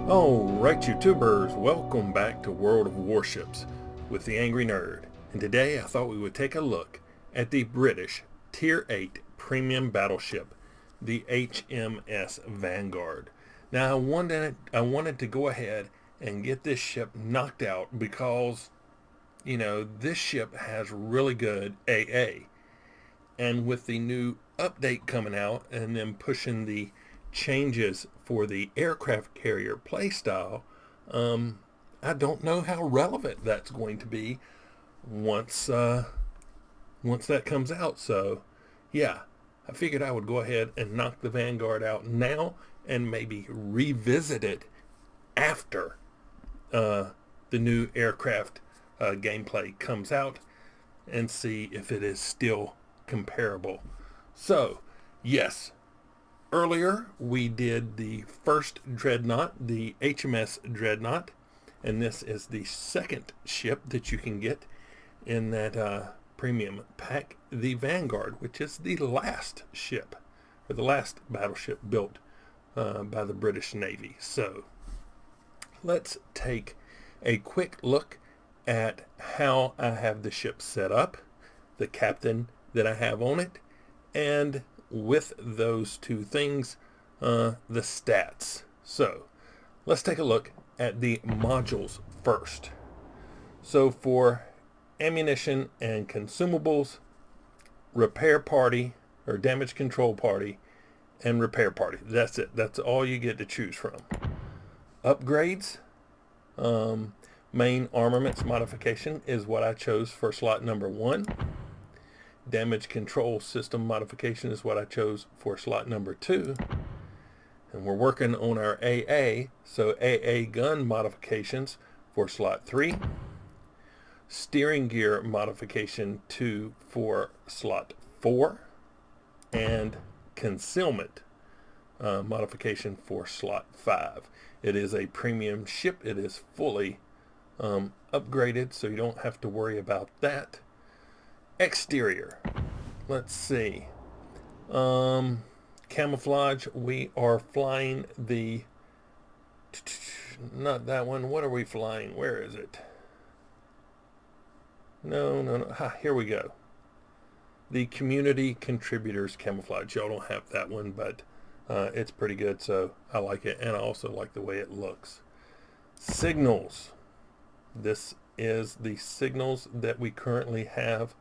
Alright, YouTubers, welcome back to World of Warships with the Angry Nerd. And today I thought we would take a look at the British Tier 8 premium battleship, the HMS Vanguard. Now I wanted to go ahead and get this ship knocked out because, this ship has really good AA. And with the new update coming out and then pushing the changes for the aircraft carrier playstyle, I don't know how relevant that's going to be once that comes out. So yeah, I figured I would go ahead and knock the Vanguard out now and maybe revisit it after the new aircraft gameplay comes out and see if it is still comparable. So yes, earlier we did the first dreadnought, the HMS Dreadnought, and this is the second ship that you can get in that premium pack, the Vanguard, which is the last ship, or the last battleship built by the British Navy. So let's take a quick look at how I have the ship set up, the captain that I have on it, and with those two things, the stats. So let's take a look at the modules first. So for ammunition and consumables, repair party, or damage control party, and repair party. That's it. That's all you get to choose from. Upgrades, main armaments modification is what I chose for slot number 1. Damage control system modification is what I chose for slot number 2. And we're working on our AA, so AA gun modifications for slot 3. Steering gear modification 2 for slot 4. And concealment modification for slot 5. It is a premium ship. It is fully upgraded, so you don't have to worry about that. Exterior, let's see, camouflage, we are flying the, not that one, what are we flying, where is it? No, here we go, the community contributors camouflage. Y'all don't have that one, but it's pretty good, so I like it, and I also like the way it looks. Signals, this is the signals that we currently have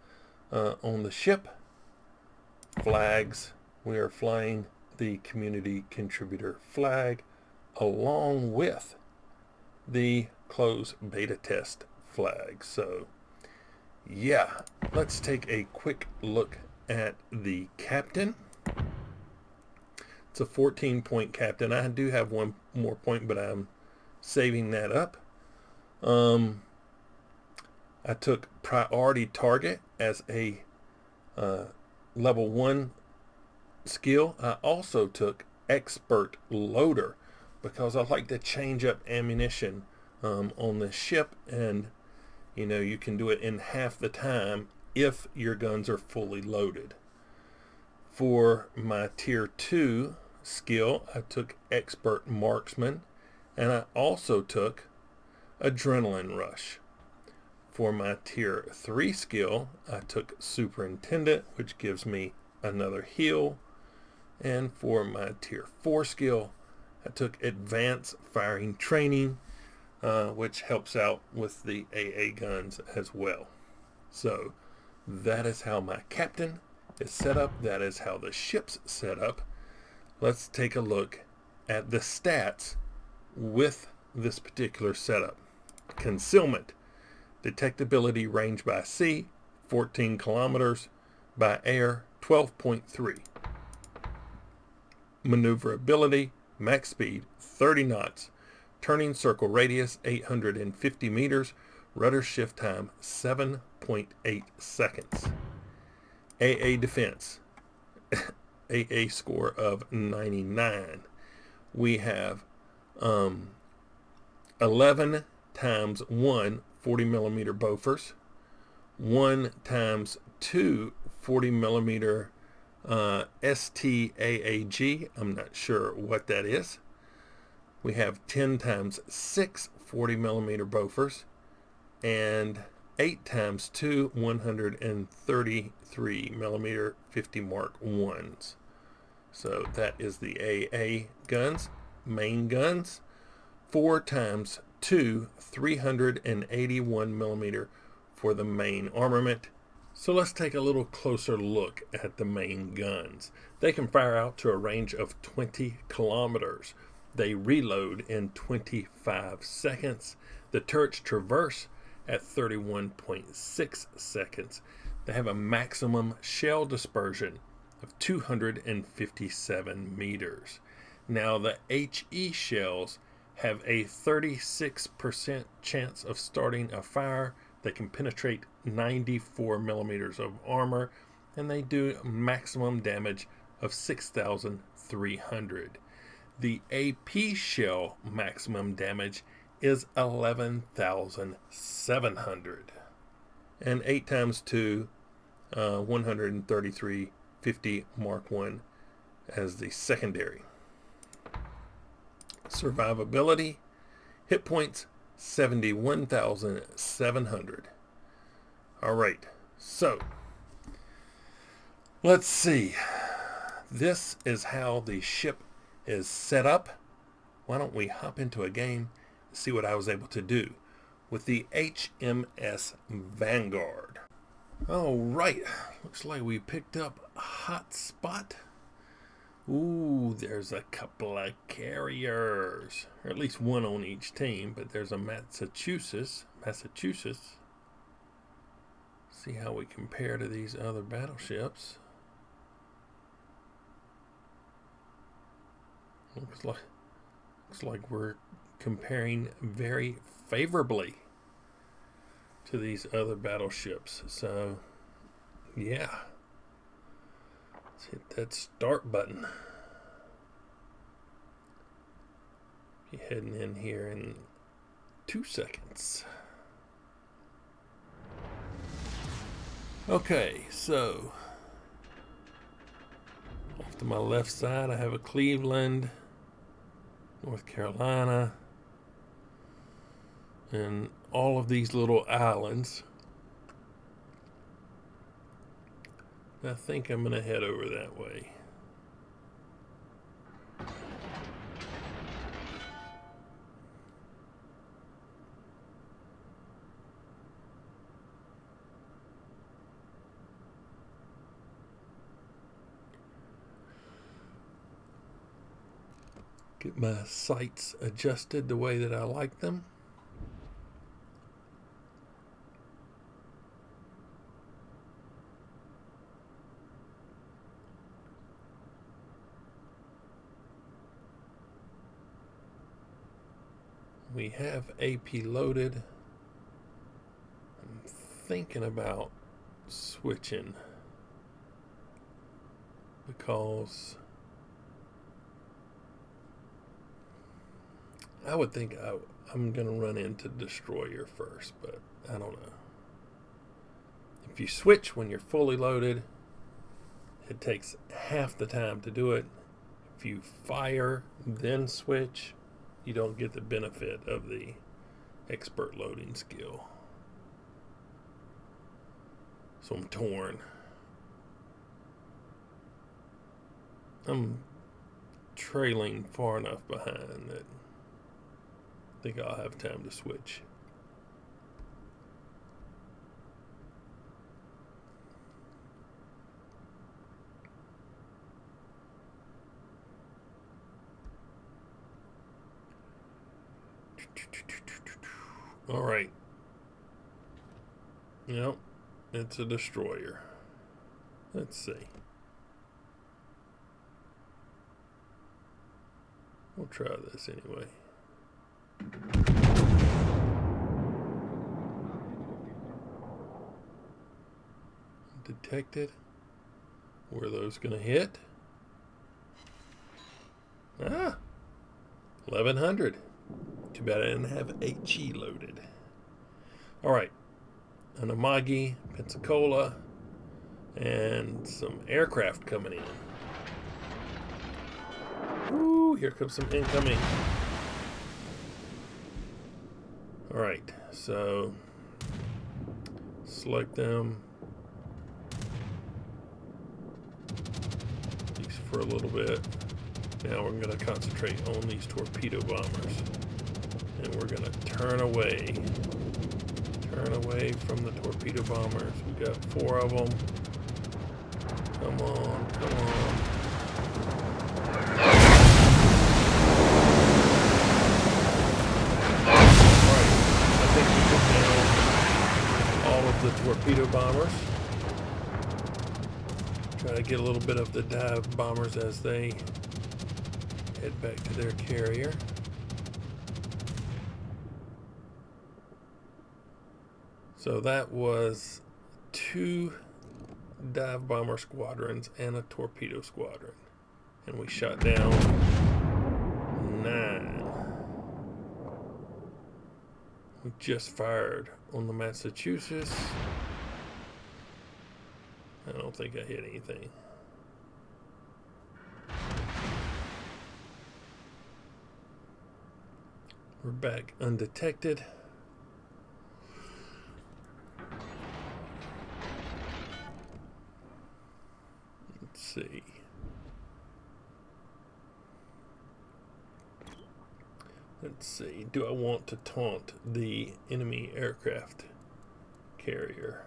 on the ship. Flags, we are flying the community contributor flag along with the closed beta test flag. So yeah, let's take a quick look at the captain. It's a 14-point captain. I do have one more point, but I'm saving that up. I took priority target as a level 1 skill. I also took expert loader because I like to change up ammunition on the ship, and you can do it in half the time if your guns are fully loaded. For my tier 2 skill, I took expert marksman, and I also took adrenaline rush. For my tier 3 skill, I took superintendent, which gives me another heal. And for my tier 4 skill, I took advanced firing training, which helps out with the AA guns as well. So that is how my captain is set up. That is how the ship's set up. Let's take a look at the stats with this particular setup. Concealment. Detectability range by sea, 14 kilometers. By air, 12.3. Maneuverability, max speed, 30 knots. Turning circle radius, 850 meters. Rudder shift time, 7.8 seconds. AA defense, AA score of 99. We have 11 times 1 40 millimeter Bofors, 1 times 2 40 millimeter STAAG. I'm not sure what that is. We have 10 times 6 40mm Bofors and 8 times 2 133mm 50 Mark 1s. So that is the AA guns, main guns. 4 times 2 381mm for the main armament. So let's take a little closer look at the main guns. They can fire out to a range of 20 kilometers. They reload in 25 seconds. The turrets traverse at 31.6 seconds. They have a maximum shell dispersion of 257 meters. Now the HE shells have a 36% chance of starting a fire. They can penetrate 94 millimeters of armor, and they do maximum damage of 6,300. The AP shell maximum damage is 11,700. And 8 times 2, 133 50 Mark 1 as the secondary. Survivability, hit points 71,700. All right, so let's see. This is how the ship is set up. Why don't we hop into a game and see what I was able to do with the HMS Vanguard. All right, looks like we picked up a hot spot. Ooh, there's a couple of carriers, or at least one on each team, but there's a Massachusetts. See how we compare to these other battleships. Looks like we're comparing very favorably to these other battleships. So, yeah. Let's hit that start button. Be heading in here in 2 seconds. Okay, so off to my left side I have a Cleveland, North Carolina, and all of these little islands. I think I'm going to head over that way. Get my sights adjusted the way that I like them. We have AP loaded. I'm thinking about switching because I would think I'm going to run into Destroyer first, but I don't know. If you switch when you're fully loaded, it takes half the time to do it. If you fire, then switch, you don't get the benefit of the expert loading skill. So I'm torn. I'm trailing far enough behind that I think I'll have time to switch. All right. Yep, it's a destroyer. Let's see. We'll try this anyway. Detected. Where are those going to hit? Ah, 1100. Too bad I didn't have HE loaded. All right, an Amagi, Pensacola, and some aircraft coming in. Ooh, here comes some incoming. Alright, so select them at least for a little bit. Now we're going to concentrate on these torpedo bombers, and we're going to turn away from the torpedo bombers. We got 4 of them. Come on, come on. Alright, I think we took down all of the torpedo bombers. Try to get a little bit of the dive bombers as they head back to their carrier. So that was 2 dive bomber squadrons and a torpedo squadron. And we shot down 9. We just fired on the Massachusetts. I don't think I hit anything. We're back undetected. Let's see. Let's see. Do I want to taunt the enemy aircraft carrier?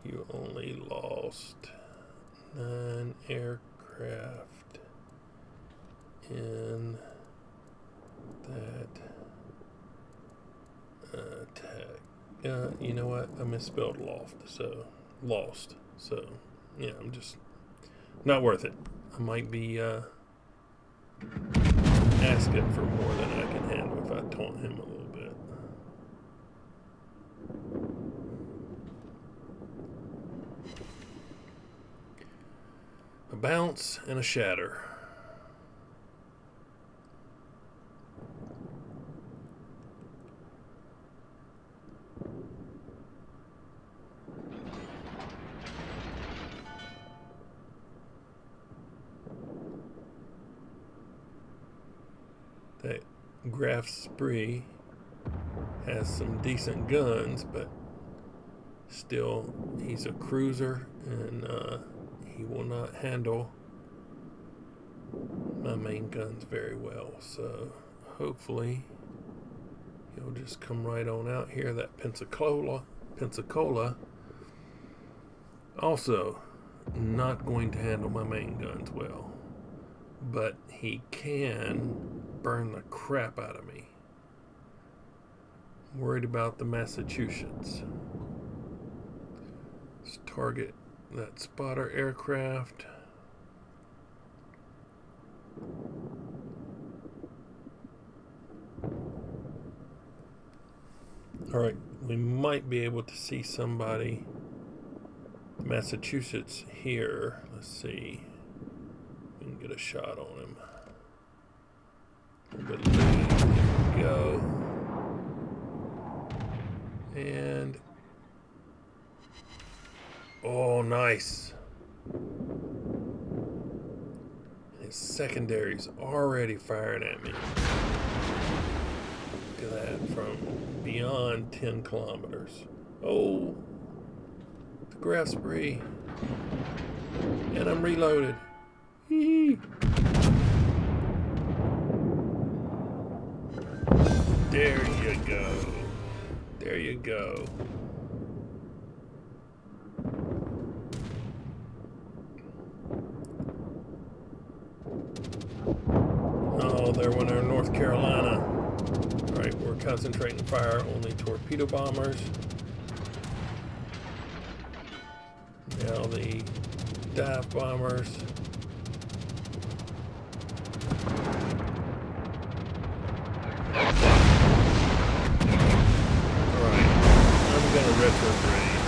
You only lost 9 aircraft in that attack. You know what? I misspelled lost. So, yeah, I'm just not worth it. I might be asking for more than I can handle if I taunt him a little bit. A bounce and a shatter. That Graf Spree has some decent guns, but still he's a cruiser, and he will not handle my main guns very well. So hopefully he'll just come right on out here. That Pensacola also not going to handle my main guns well, but he can burn the crap out of me. I'm worried about the Massachusetts. Let's target that spotter aircraft. Alright, we might be able to see somebody. Massachusetts here. Let's see. We can get a shot on him. There we go. And oh, nice. His secondary's already firing at me. Look at that, from beyond 10 kilometers. Oh, the Graf Spree. And I'm reloaded. Hee. There you go. There you go. Oh, there went our North Carolina. Alright, we're concentrating fire on the torpedo bombers. Now the dive bombers. Retrograde.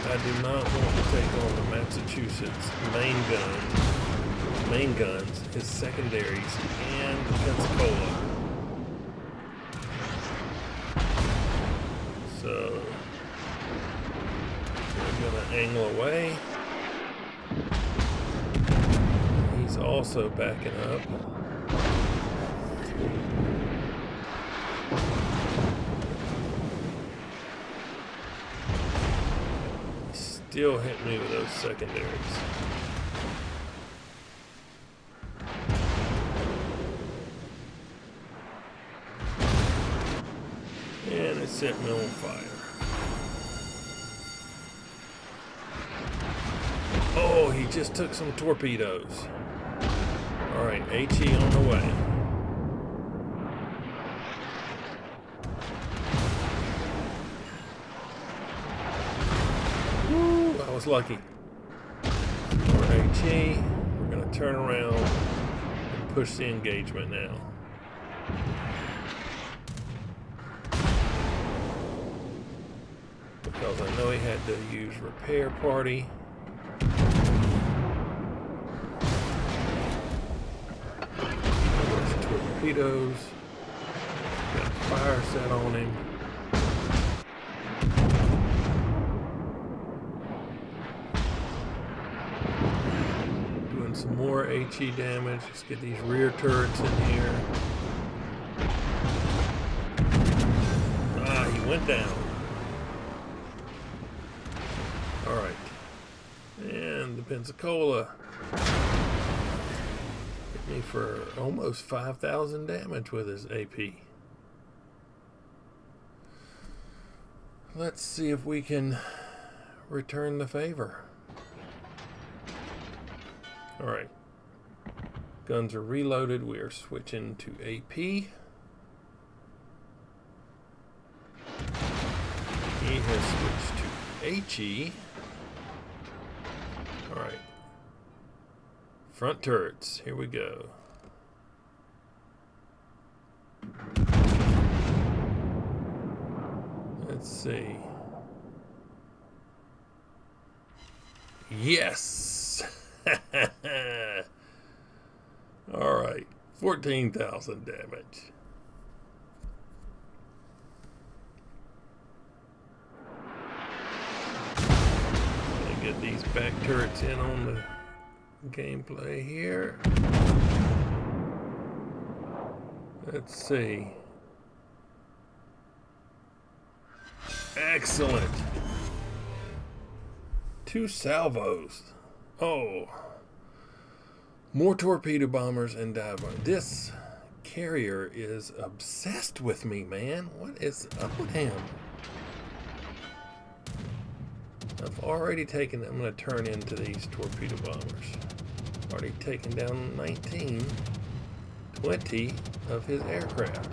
I do not want to take on the Massachusetts main guns, his secondaries, and Pensacola. So we're gonna angle away. He's is also backing up. Still hit me with those secondaries. And it set me on fire. Oh, he just took some torpedoes. Alright, HE on the way. Woo, I was lucky. For HE, we're going to turn around and push the engagement now. Because I know he had to use repair party. There's torpedoes. Got fire set on him. Doing some more HE damage. Let's get these rear turrets in here. Ah, he went down. Alright, and the Pensacola hit me for almost 5,000 damage with his AP. Let's see if we can return the favor. Alright, guns are reloaded. We are switching to AP. He has switched to HE. Alright. Front turrets. Here we go. Let's see. Yes! Alright. 14,000 damage. Get these back turrets in on the gameplay here. Let's see. Excellent. 2 salvos. Oh. More torpedo bombers and dive bombers. This carrier is obsessed with me, man. What is up with him? I've already taken, I'm going to turn into these torpedo bombers. Already taken down 20 of his aircraft.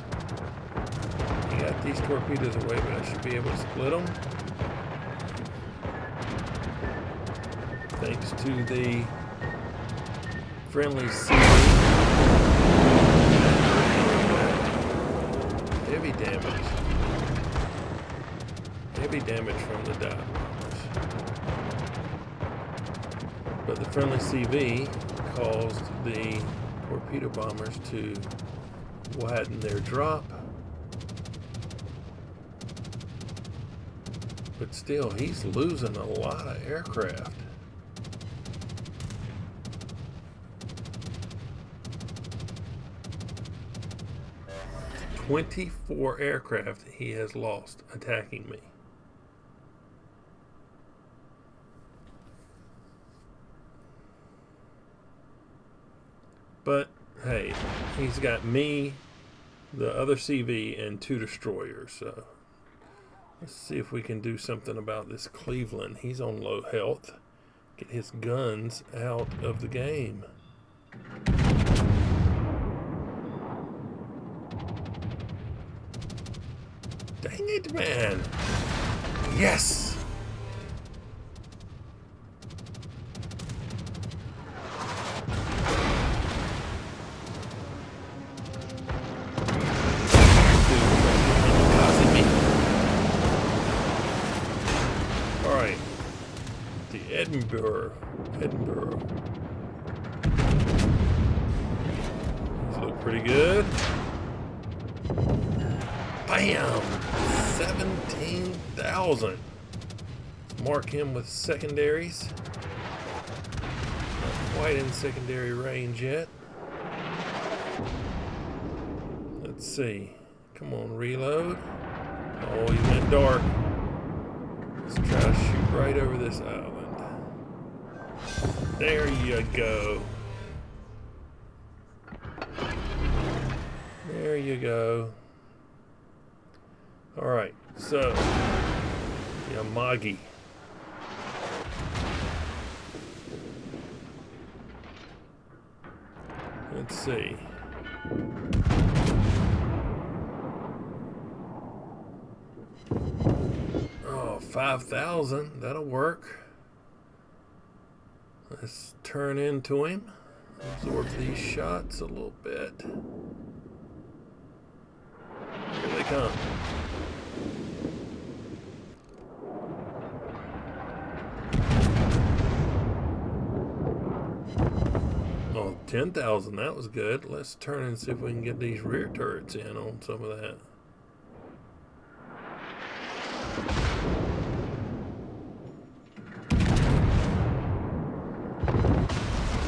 He got these torpedoes away, but I should be able to split them. Thanks to the friendly sea. Heavy damage. Heavy damage from the dive bombers. But the friendly CV caused the torpedo bombers to widen their drop. But still, he's losing a lot of aircraft. "24 aircraft he has lost attacking me." But hey, he's got me, the other CV, and 2 destroyers. So let's see if we can do something about this Cleveland. He's on low health. Get his guns out of the game. Dang it, man. Yes. Edinburgh. These look pretty good. Bam! 17,000. Mark him with secondaries. quite in secondary range yet. Let's see. Come on, reload. Oh, you went dark. Let's try to shoot right over this island. There you go. There you go. Alright, so Yamagi. Let's see. Oh, 5,000. That'll work. Let's turn into him. Absorb these shots a little bit. Here they come. Oh, 10,000. That was good. Let's turn and see if we can get these rear turrets in on some of that.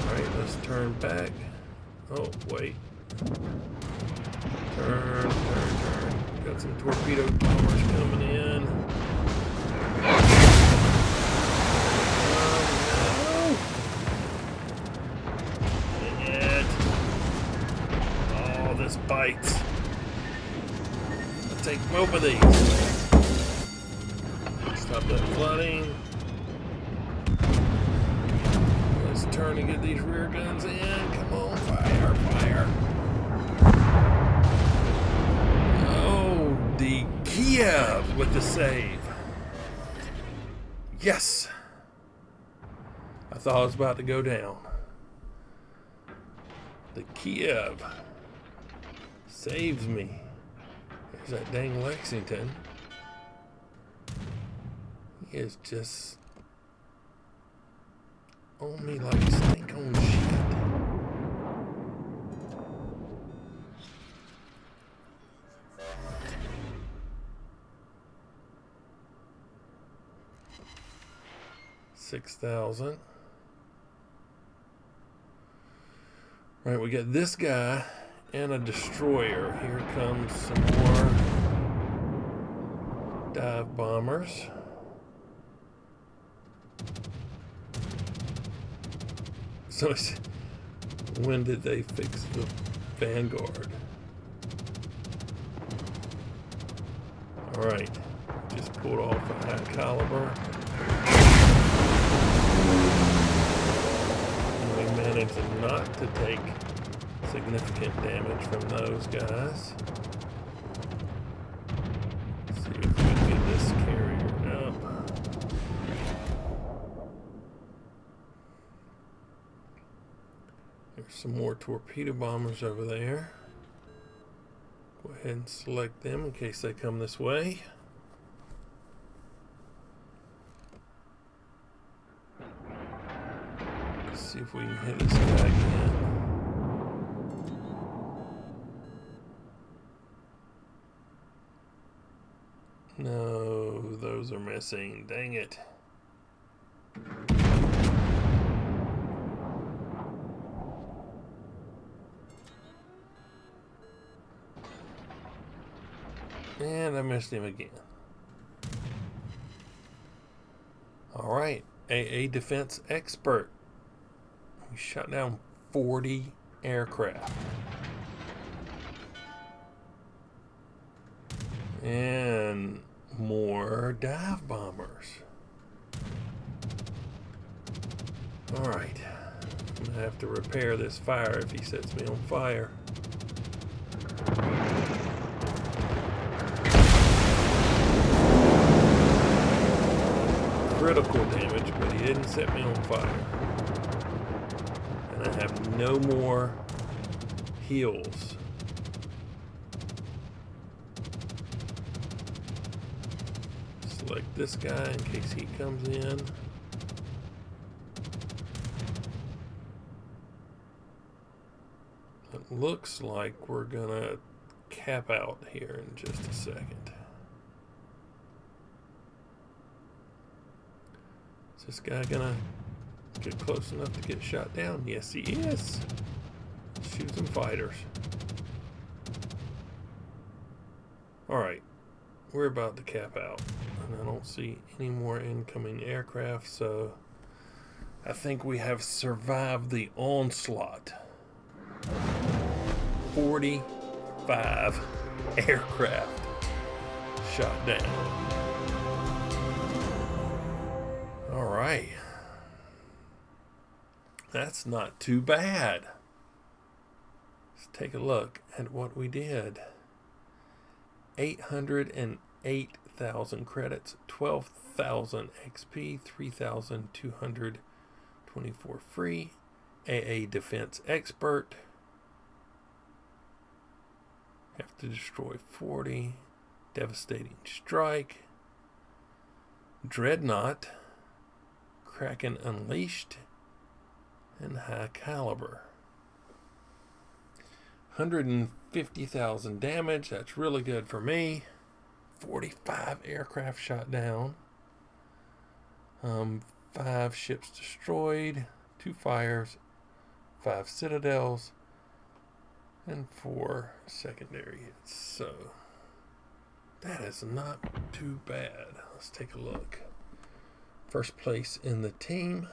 Alright, let's turn back. Oh, wait. Turn. Got some torpedo bombers coming in. Oh, no. Dang it. Oh, this bites. I'll take both of these. Stop that flooding. Let's turn and get these rear guns in. Come on, fire. Oh, the Kiev with the save. Yes. I thought I was about to go down. The Kiev saves me. There's that dang Lexington. He is just on me like stink on shit. $6,000. Right, we got this guy and a destroyer. Here comes some more dive bombers. So when did they fix the Vanguard? Alright, just pulled off a high caliber. And we managed not to take significant damage from those guys. Let's see if we can get this carrier up. There's some more torpedo bombers over there. Go ahead and select them in case they come this way. Let's see if we can hit this guy again. No, those are missing. Dang it. And I missed him again. Alright, AA defense expert. We shot down 40 aircraft. And more dive bombers. Alright, I'm gonna have to repair this fire if he sets me on fire. Critical damage, but he didn't set me on fire. And I have no more heals. Select this guy in case he comes in. It looks like we're gonna cap out here in just a second. Is this guy gonna Get close enough to get shot down. Yes, he is. Shoot some fighters. Alright, we're about to cap out. And I don't see any more incoming aircraft, so I think we have survived the onslaught. 45 aircraft shot down. Alright. That's not too bad. Let's take a look at what we did. 808,000 credits, 12,000 XP, 3,224 free, AA Defense Expert. Have to destroy 40. Devastating Strike. Dreadnought. Kraken Unleashed. And High Caliber. 150,000 damage. That's really good for me. 45 aircraft shot down. 5 ships destroyed. 2 fires. 5 citadels. And 4 secondary hits. So that is not too bad. Let's take a look. First place in the team.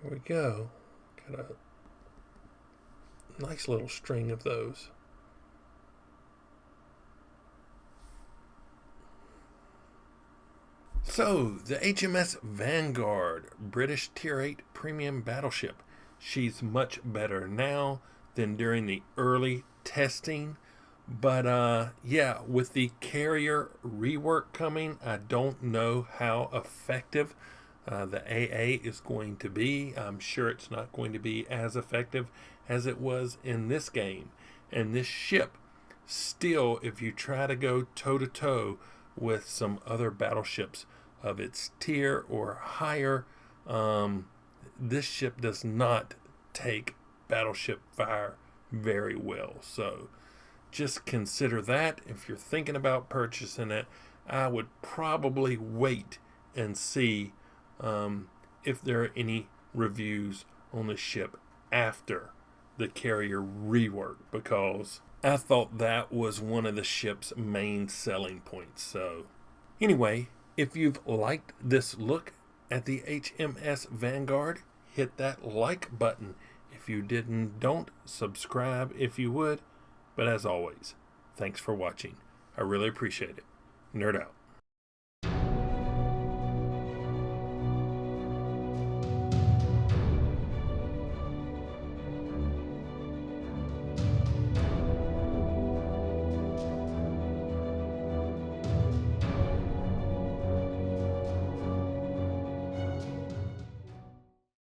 Here we go. Got a nice little string of those. So, the HMS Vanguard, British Tier-8 premium battleship. She's much better now than during the early testing. But, yeah, with the carrier rework coming, I don't know how effective the AA is going to be. I'm sure it's not going to be as effective as it was in this game. And this ship, still, if you try to go toe-to-toe with some other battleships of its tier or higher, this ship does not take battleship fire very well. So just consider that. If you're thinking about purchasing it, I would probably wait and see if there are any reviews on the ship after the carrier rework, because I thought that was one of the ship's main selling points. So anyway, if you've liked this look at the HMS Vanguard, hit that like button. If you didn't, don't subscribe if you would. But as always, thanks for watching. I really appreciate it. Nerd out.